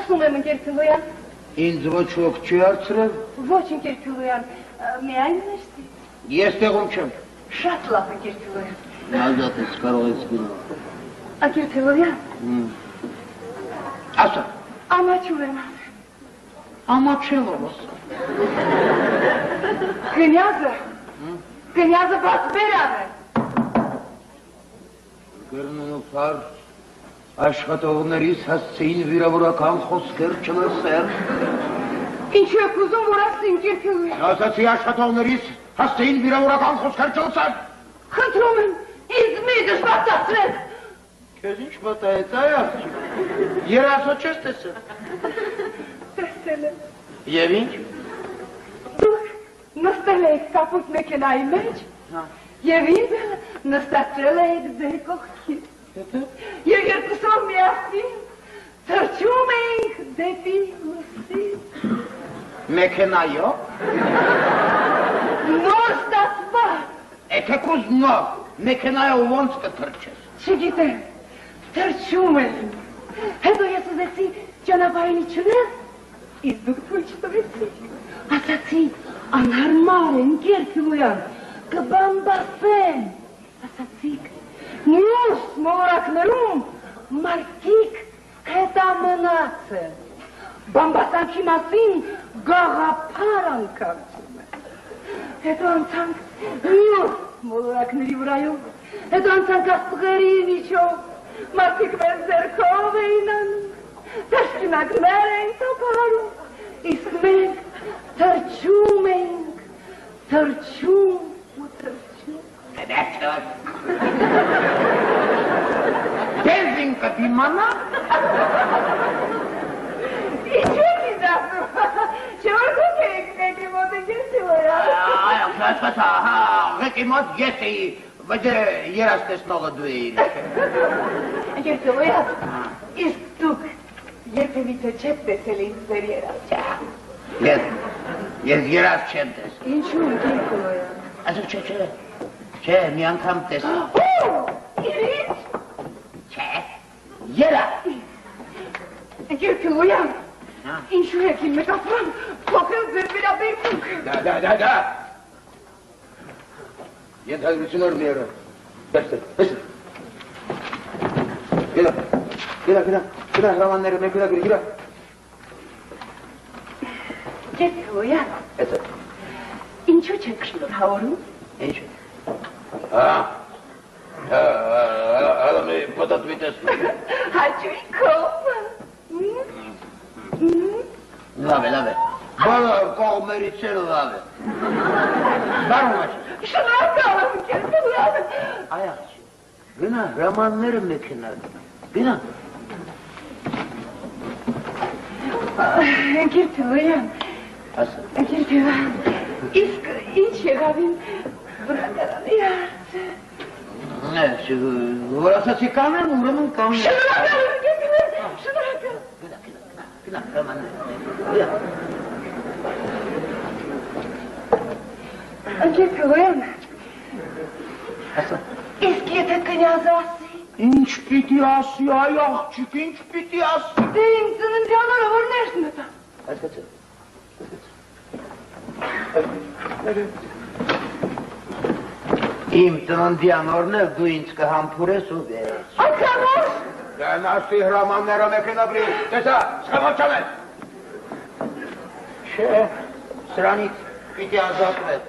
Ասում եմ ընկեր Փիլոյան։ Ինձ ոչ ոք չի հարցրել։ Ոչ ընկեր Փիլոյան, միայն նստի։ Ես տեղում չեմ։ Շատ լավ ընկեր Փիլոյան։ Ազատ ես կարող ես գնալ։ Ընկեր Փիլոյան։ Ասա։ Ամաչուր եմ ասել։ Ամաչելով ասա։ Կնյազը բաց բերան է։ Գրնունու պար աշխատողներից հասցեին վիրավորական խոսքեր չլսել։ Ինչու եք ուզում, որ ասի ընկեր Փիլոյան։ Ասացի աշխատողներից հասցեին վիրավորական խոսքեր չլսել։ Խնդրում եմ, ինձ մի դժբախտացրեք։ Քեզ ինչ մտայեց, այ աղջիկ։ Երասո չես տեսել։ Տեսել եմ։ Եվ ինչ։ Դուք նստել եք կապույտ մեքենայի մեջ և ինձ նստացրել եք ձեր կողքին։ Եվ երկուսով միասին թռչում էինք դեպի լուսին։ Մեքենայով։ Նոր ստացված։ Էթեկուզ նոր, մեքենայով ոնց կթռչես։ Չգիտեմ, թռչում էինք։ Հետո ես ուզեցի ճանապարհին իջնել, իսկ դուք թույլ չտվեցիք։ Ասացի, անհարմար է, ընկեր Փիլոյան, կբամբասեն։ Ասացիք, մյուս մոլորակներում մարդիկ հետամնաց են։ Բամբասանքի մասին գաղափար անկարգում են։ Հետո անցանք մյուս մոլորակների վրայով, հետո անցանք աստղերի միջով, մարդիկ մեզ ձեռքով էին անում, թռչնակներ էին տապարում, իսկ մենք թռչում էինք, թռչում ու թռչում։ Դեզին կդիմանա։ Ինչու եք ինձ ասում, չէ որ դուք եք ղեկի մոտ ընկեր Փիլոյան։ Ղեկի մոտ ես էի, բայց երաս տեսնողը դու էիր։ Ընկեր Փիլոյան, իսկ դուք երբևիցե չեք տեսել ինձ ձեր երաս։ Ես երաս չեմ տեսել։ Ինչու ընկեր Փիլոյան։ Ասա չէ, մի անգամ տեսել։ Իրից։ Չէ, երաս։ Ընկեր Փիլոյան, ինչու եք իմ մետաֆրան փոխել ձեր վերաբերմունքը։ Դա։ Ենթադրություններ մի եղան։ Տեսել։ Գնա, հրամանները մեքենա գրա։ Ընկեր Փիլոյան, ինչու չեք շնորհավորում։ Ինչու։ Հալա մի պատատվի տեսնում։ Հաճույքով։ Լավ է։ Բոլոր կողմերից էլ լավ է։ Բարում աչի։ Շնորհակալ եմ, ընկեր Փիլոյան։ Այ աղջի, գնա, հրամանները մեքենա գնա։ Ընկեր Փիլոյան, Ասա։ ընկեր Փիլոյան, իսկ ինչ եղավ իմ բնակարանի հարցը։ Որ ասացի կանեմ, ուրեմն կանեմ։ Շնորհակալ եմ, ընկեր Փիլոյան, շնորհակալ։ Գնա, հրամանները։ Ընկեր Փիլոյան, Ասա։ իսկ եթե կնյազը ասի։ Ինչ պիտի ասի, այ աղջիկ, ինչ պիտի ասի։ Դե իմ ծննդյանորը որ ներս մտա։ Հասկացա։ Իմ ծննդյան օրն է, դու ինձ կհամբուրես ու վերջ։ Անկամոս։ Գնացի հրամանները մեքենա բրի, տեսա, սխամոչան է։ Չէ, սրանից պիտի ազատվես։